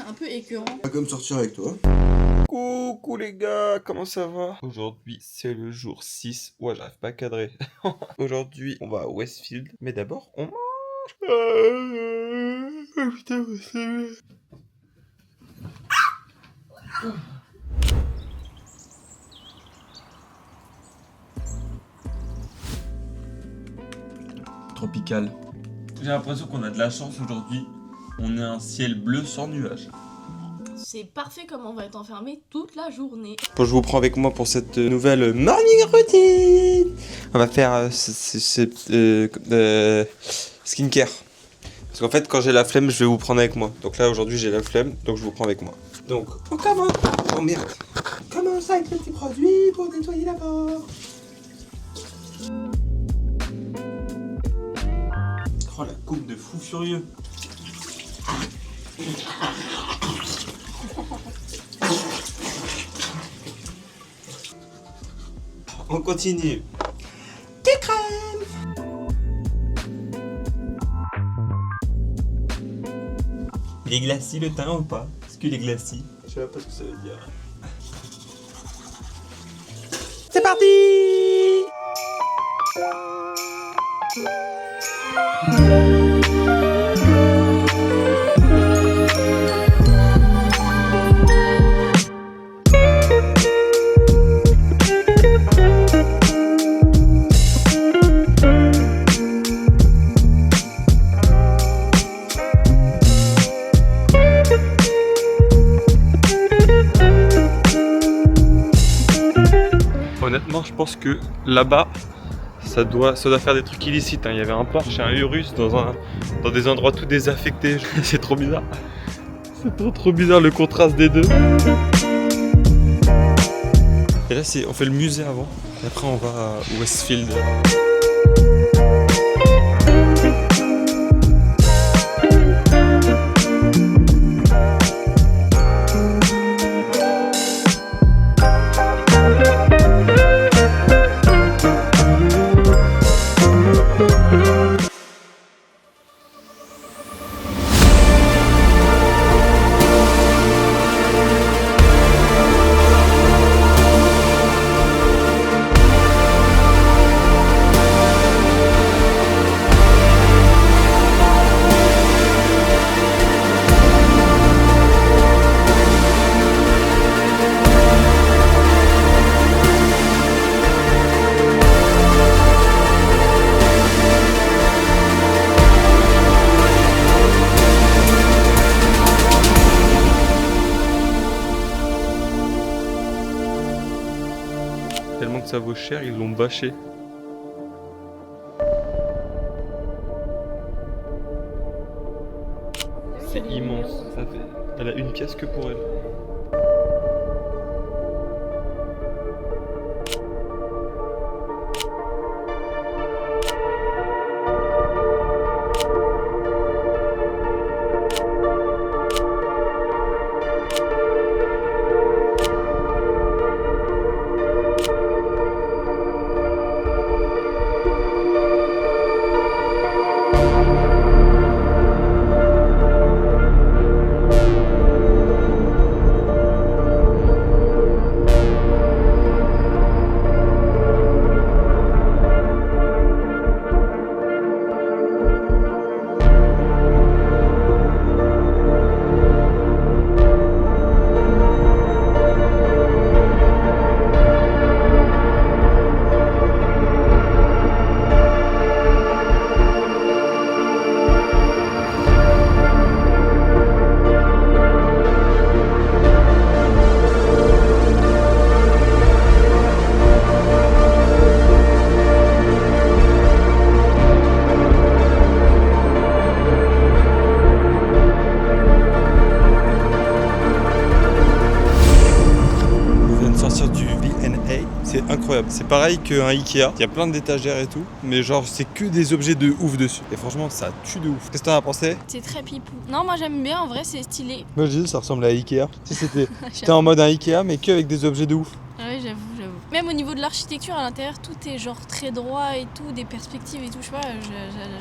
un peu écœurant. Pas comme sortir avec toi. Coucou les gars, comment ça va? Aujourd'hui c'est le jour 6. Ouais, j'arrive pas à cadrer. Aujourd'hui on va à Westfield, mais d'abord on mange. Putain, c'est... Tropical. J'ai l'impression qu'on a de la chance aujourd'hui. On a un ciel bleu sans nuages. C'est parfait comme on va être enfermé toute la journée. Bon, je vous prends avec moi pour cette nouvelle morning routine. On va faire skincare. Parce qu'en fait, quand j'ai la flemme, je vais vous prendre avec moi. Donc là, aujourd'hui, j'ai la flemme, donc je vous prends avec moi. Donc, on commence. Oh merde. On commence avec le petit produit pour nettoyer la porte. Oh, la coupe de fou furieux. On continue. Des crèmes. Il est glacis le teint ou pas? Est-ce qu'il est glacis? Je sais pas ce que ça veut dire. C'est parti! Honnêtement, je pense que là-bas, ça doit faire des trucs illicites. Hein. Il y avait un Porsche et un Urus dans des endroits tout désaffectés. C'est trop bizarre. C'est trop bizarre le contraste des deux. Et là, on fait le musée avant. Et après, on va à Westfield. Tellement que ça vaut cher, ils l'ont bâché. C'est immense. Elle a une pièce que pour elle. C'est incroyable, c'est pareil qu'un Ikea, il y a plein d'étagères et tout, mais genre c'est que des objets de ouf dessus. Et franchement ça tue de ouf. Qu'est-ce que t'en as pensé? C'est très pipou. Non, moi j'aime bien, en vrai c'est stylé. Moi je dis ça ressemble à Ikea. Si c'était en mode un Ikea mais que avec des objets de ouf. Ouais, j'avoue. Même au niveau de l'architecture à l'intérieur, tout est genre très droit et tout, des perspectives et tout, je sais pas,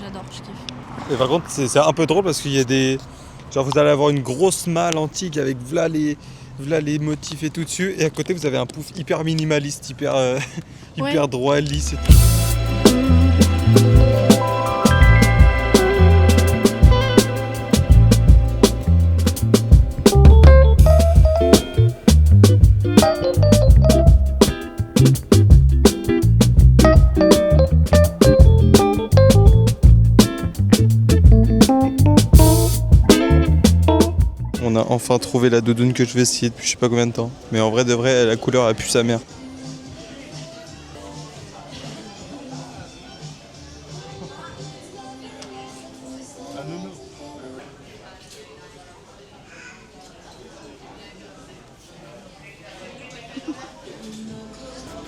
j'adore, je kiffe. Et par contre c'est un peu drôle parce qu'il y a des... Genre vous allez avoir une grosse malle antique avec v'là les motifs et tout dessus. Et à côté vous avez un pouf hyper minimaliste, hyper Ouais. droit, lisse et tout. On a enfin trouvé la doudoune que je vais essayer depuis je sais pas combien de temps. Mais en vrai de vrai, la couleur a pu sa mère.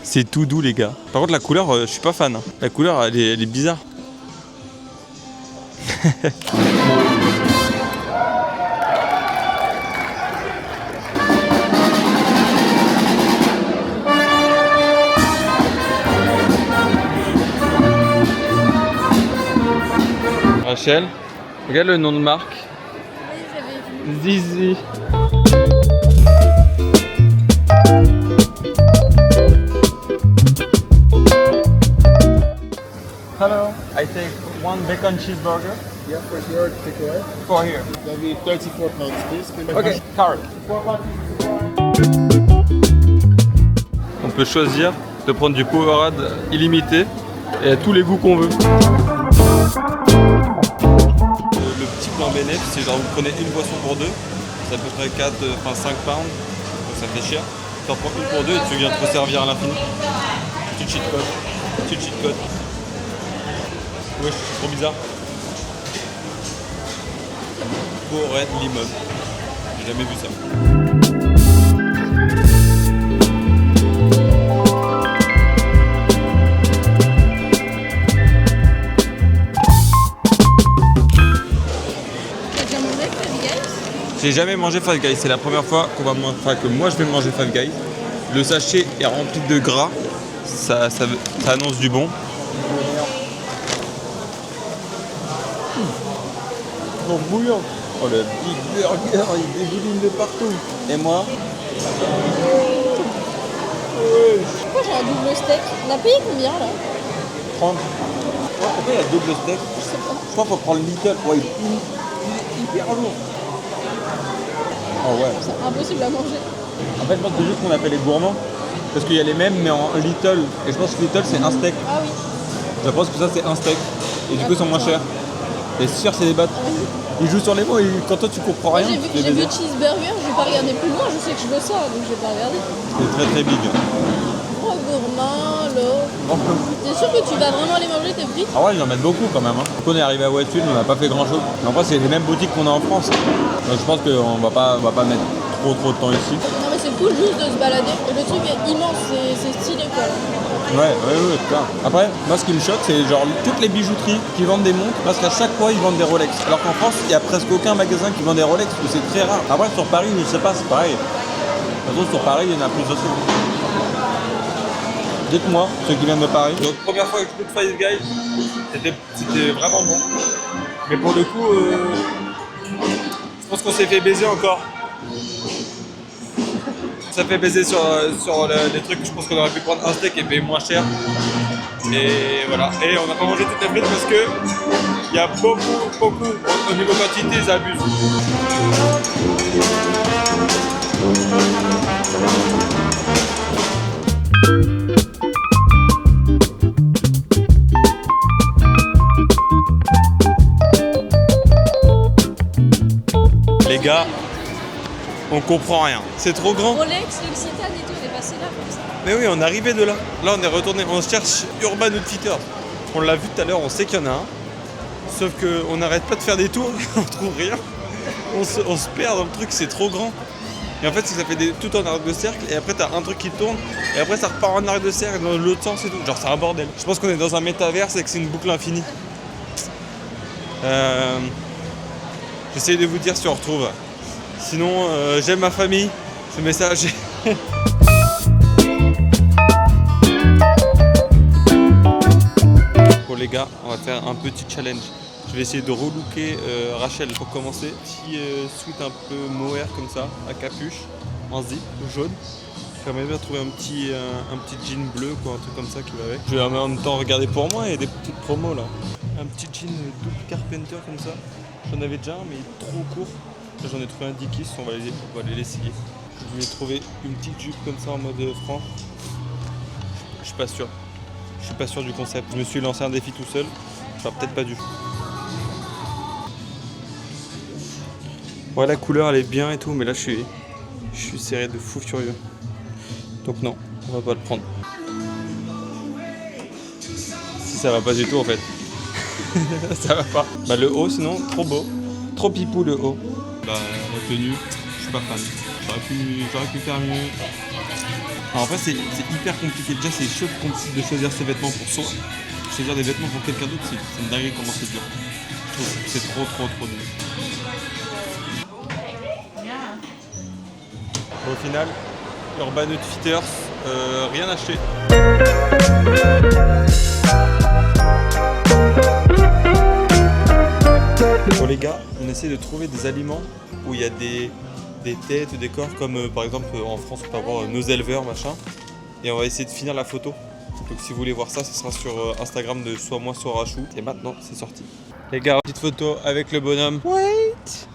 C'est tout doux les gars. Par contre la couleur, je suis pas fan. Hein. La couleur elle est bizarre. Rachel, regarde le nom de marque. Oui, j'avais vu. Zizi. Hello, I take one bacon cheeseburger Yeah, for sure, take away. for here. That'll be 34 pounds, please. Ok, card. On peut choisir de prendre du Powerade illimité et à tous les goûts qu'on veut. Le petit plan bénéf, c'est genre vous prenez une boisson pour deux, c'est à peu près 5 pounds, donc ça fait cher. Tu en prends une pour deux et tu viens te resservir à l'infini. Petite cheat code. Petite cheat code. Wesh, c'est trop bizarre. Powerade limon. J'ai jamais vu ça. T'as déjà mangé Five Guys? J'ai jamais mangé Five Guys, c'est la première fois que moi je vais manger Five Guys. Le sachet est rempli de gras, ça annonce du bon. Bon bouillant. Oh le big burger, il dégouline de partout. Et moi Pourquoi j'ai un double steak? On a payé combien là? 30. Pourquoi il y a double steak? Je sais pas. Je crois qu'il faut prendre le little. Ouais, il est hyper lourd. Oh ouais. C'est impossible à manger. En fait, je pense que c'est juste qu'on appelle les gourmands. Parce qu'il y a les mêmes, mais en little. Et je pense que little, c'est un steak. Ah oui. Je pense que ça, c'est un steak. Et du coup, ils sont moins chers. Et c'est sûr, c'est des battes. Ils jouent sur les mots et quand toi, tu comprends Moi rien. j'ai tu les vu baises. cheeseburger, je vais pas regarder plus loin, je sais que je veux ça, donc je vais pas regarder. C'est très très big. Oh gourmand, l'eau. T'es sûr que tu vas vraiment aller manger tes frites? Ah ouais, ils en mettent beaucoup quand même. Hein. On est arrivé à Westfield, on n'a pas fait grand chose. Mais en vrai, c'est les mêmes boutiques qu'on a en France. Donc je pense qu'on va pas mettre trop de temps ici. Non mais c'est cool juste de se balader. Et le truc est immense, c'est stylé quoi. Ouais, putain. Après, moi ce qui me choque, c'est genre toutes les bijouteries qui vendent des montres, parce qu'à chaque fois ils vendent des Rolex. Alors qu'en France, il n'y a presque aucun magasin qui vend des Rolex, ou c'est très rare. Après, sur Paris, je sais pas, c'est pareil. De toute façon, sur Paris, il y en a plus aussi. Dites-moi, ceux qui viennent de Paris. Donc, première fois que je goûte Five Guys, c'était vraiment bon. Mais pour le coup, je pense qu'on s'est fait baiser encore. Ça fait baiser sur les trucs. Je pense qu'on aurait pu prendre un steak et payer moins cher. Et voilà. Et on n'a pas mangé toutes les frites parce que il y a beaucoup, au niveau quantité, ils abusent. Les gars, on comprend rien. C'est trop grand. Rolex, L'Occitane et tout, on est passé là comme ça. Mais oui, on est arrivé de là. Là, on est retourné. On cherche Urban Outfitters. On l'a vu tout à l'heure, on sait qu'il y en a un. Sauf qu'on n'arrête pas de faire des tours, on trouve rien. On se perd dans le truc, c'est trop grand. Et en fait, c'est que ça fait tout en arc de cercle. Et après, t'as un truc qui tourne. Et après, ça repart en arc de cercle dans l'autre sens et tout. Genre, c'est un bordel. Je pense qu'on est dans un métaverse et que c'est une boucle infinie. J'essaye de vous dire si on retrouve. Sinon, j'aime ma famille. Ce message. Bon les gars, on va faire un petit challenge. Je vais essayer de relooker Rachel pour commencer. Petit sweat un peu mohair comme ça, à capuche, en zip, jaune. J'aimerais bien trouver un petit jean bleu, quoi, un truc comme ça qui va avec. Je vais en même temps regarder pour moi et des petites promos là. Un petit jean double Carpenter comme ça. J'en avais déjà un mais il est trop court. Là j'en ai trouvé un Dickies, on va aller l'essayer. Je vais trouver une petite jupe comme ça en mode franc. Je suis pas sûr. Je suis pas sûr du concept. Je me suis lancé un défi tout seul. J'aurais peut-être pas dû. Ouais, la couleur elle est bien et tout, mais là je suis serré de fou furieux. Donc non, on va pas le prendre. Si ça va pas du tout en fait. Ça va pas. Bah le haut sinon, trop beau. Trop pipou le haut. Bah la tenue, je suis pas fan. J'aurais pu faire mieux. Alors, en fait c'est hyper compliqué. Déjà c'est chaud de choisir ses vêtements pour soi. Choisir des vêtements pour quelqu'un d'autre, c'est une dinguerie comment c'est dur. Je trouve que c'est trop dur. Au final, Urban Outfitters, rien acheté. Bon les gars, on essaie de trouver des aliments où il y a des têtes ou des corps comme par exemple en France on peut avoir nos éleveurs machin. Et on va essayer de finir la photo. Donc si vous voulez voir ça, ce sera sur Instagram de soit moi soit Rachou. Et maintenant c'est sorti. Les gars, petite photo avec le bonhomme. Wait.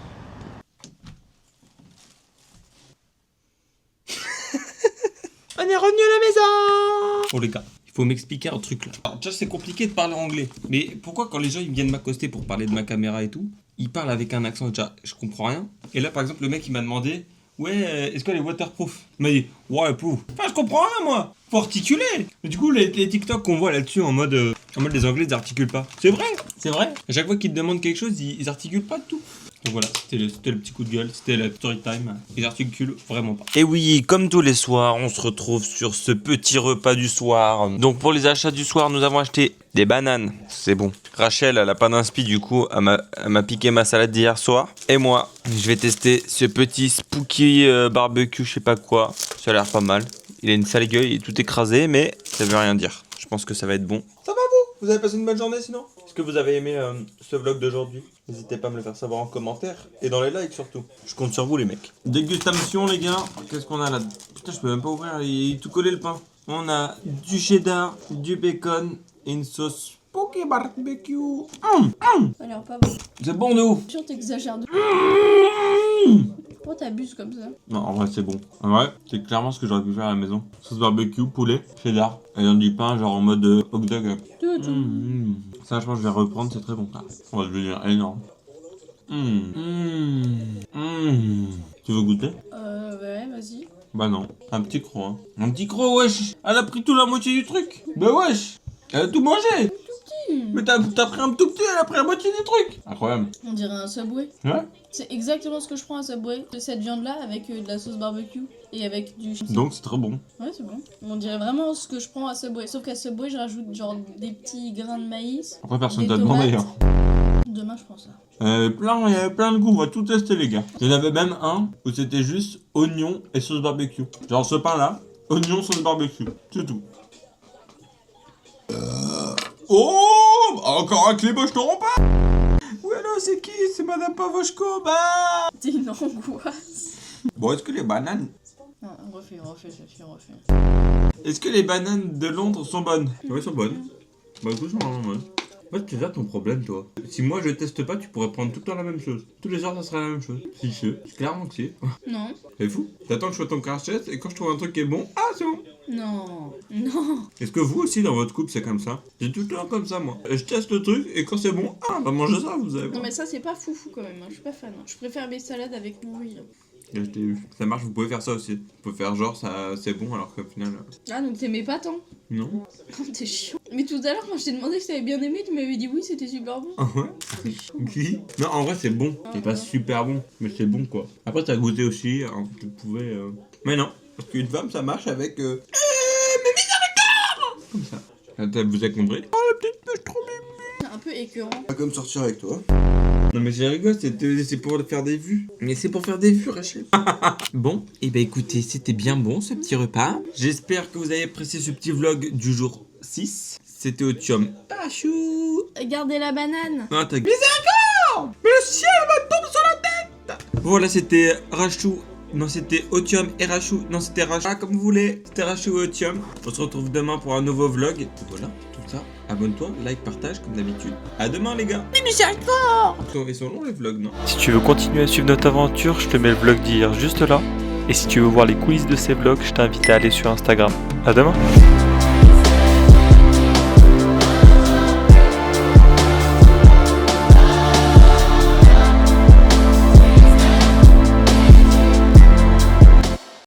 On est revenu à la maison. Oh les gars, il faut m'expliquer un truc là. Alors, déjà c'est compliqué de parler anglais. Mais pourquoi quand les gens ils viennent m'accoster pour parler de ma caméra et tout, ils parlent avec un accent déjà, je comprends rien. Et là par exemple le mec il m'a demandé ouais, est-ce qu'elle est waterproof? Il m'a dit ouais, proof. Enfin je comprends rien moi. Faut articuler. Mais du coup les TikTok qu'on voit là-dessus en mode les anglais ils articulent pas. C'est vrai. À chaque fois qu'ils te demandent quelque chose, ils articulent pas de tout. Donc voilà, c'était le petit coup de gueule, c'était la story time. Ils articulent vraiment pas. Et oui, comme tous les soirs, on se retrouve sur ce petit repas du soir. Donc pour les achats du soir, nous avons acheté des bananes, c'est bon. Rachel, elle a pas d'inspi, du coup, elle m'a piqué ma salade d'hier soir. Et moi, je vais tester ce petit spooky barbecue, je sais pas quoi. Ça a l'air pas mal. Il a une sale gueule, il est tout écrasé, mais ça veut rien dire. Je pense que ça va être bon. Ça va vous? Vous avez passé une bonne journée sinon? Est-ce que vous avez aimé ce vlog d'aujourd'hui? N'hésitez pas à me le faire savoir en commentaire et dans les likes surtout. Je compte sur vous les mecs. Dégustation les gars. Qu'est-ce qu'on a là? Putain je peux même pas ouvrir, il est tout collé le pain. On a du cheddar, du bacon et une sauce spooky barbecue. Ça a l'air pas bon. C'est bon de ouf. Sûr t'exagères de... Pourquoi t'abuses comme ça? Non en vrai c'est bon. En vrai c'est clairement ce que j'aurais pu faire à la maison. Sauce barbecue, poulet, cheddar. Et dans du pain genre en mode hot dog. Ça je pense que je vais reprendre, c'est très bon ça. On va devenir énorme. Tu veux goûter? Ouais, vas-y. Bah non, un petit croc hein. Un petit croc wesh. Elle a pris tout la moitié du truc. Bah wesh. Elle a tout mangé. Mais t'as pris un tout petit, elle a pris la moitié du truc. Incroyable. On dirait un Subway. Ouais. C'est exactement ce que je prends à Subway. Cette viande là avec de la sauce barbecue et avec du... Donc c'est très bon. Ouais c'est bon. On dirait vraiment ce que je prends à Subway. Sauf qu'à Subway je rajoute genre des petits grains de maïs. Après personne des t'a demandé tomates. hein. Demain je prends ça. Il y avait plein de goûts, on va tout tester les gars. Il y en avait même un où c'était juste oignon et sauce barbecue. Genre ce pain là, oignon, sauce barbecue. C'est tout. Oh, encore un cléboche t'en pas. Ouais là c'est qui? C'est Madame Pavoshko. Bah C'est une angoisse. bon est-ce que les bananes... Non, refais. Est-ce que les bananes de Londres sont bonnes? Ouais elles sont bonnes. Bah écoute, sont vraiment bonnes. Moi c'est ça ton problème toi. Si moi je teste pas, tu pourrais prendre tout le temps la même chose. Tous les heures ça serait la même chose. Si c'est clairement que c'est. Non. C'est fou. T'attends que je sois ton crash test et quand je trouve un truc qui est bon, ah c'est bon. Non. Est-ce que vous aussi dans votre couple c'est comme ça? C'est tout le temps comme ça moi. Je teste le truc et quand c'est bon, ah on va manger ça vous avez. Non mais ça c'est pas foufou quand même, hein. Je suis pas fan. Hein. Je préfère mes salades avec mon riz. Là. Je t'ai eu. Ça marche, vous pouvez faire ça aussi. Vous pouvez faire genre ça c'est bon alors qu'au final... Ah donc t'aimais pas tant? Non. Oh, t'es chiant. Mais tout à l'heure quand je t'ai demandé si t'avais bien aimé, tu m'avais dit oui c'était super bon. Ah ouais? Qui? Non en vrai c'est bon. C'est pas super bon, mais c'est bon quoi. Après t'as goûté aussi, hein, tu pouvais... Mais non, parce qu'une femme ça marche avec... Mais miséricorde! Comme ça. Vous avez compris? Oh la petite pêche trop mimi! Un peu écœurant. Pas comme sortir avec toi. Non mais j'ai rigolé, c'est pour faire des vues. Mais c'est pour faire des vues Rachel. Bon, et bah écoutez, c'était bien bon ce petit repas. J'espère que vous avez apprécié ce petit vlog du jour 6. C'était Otium. Rachou. Gardez la banane. Non, t'as... Miséricorde! Mais le ciel me tombe sur la tête! Voilà, c'était Rachou. Non, c'était Otium et Rachou. Non, c'était Rachou. Ah, comme vous voulez. C'était Rachou et Otium. On se retrouve demain pour un nouveau vlog. Voilà, tout ça. Abonne-toi, like, partage, comme d'habitude. À demain, les gars. Mais miséricorde! Ils sont longs, les vlogs, non? Si tu veux continuer à suivre notre aventure, je te mets le vlog d'hier juste là. Et si tu veux voir les coulisses de ces vlogs, je t'invite à aller sur Instagram. À demain!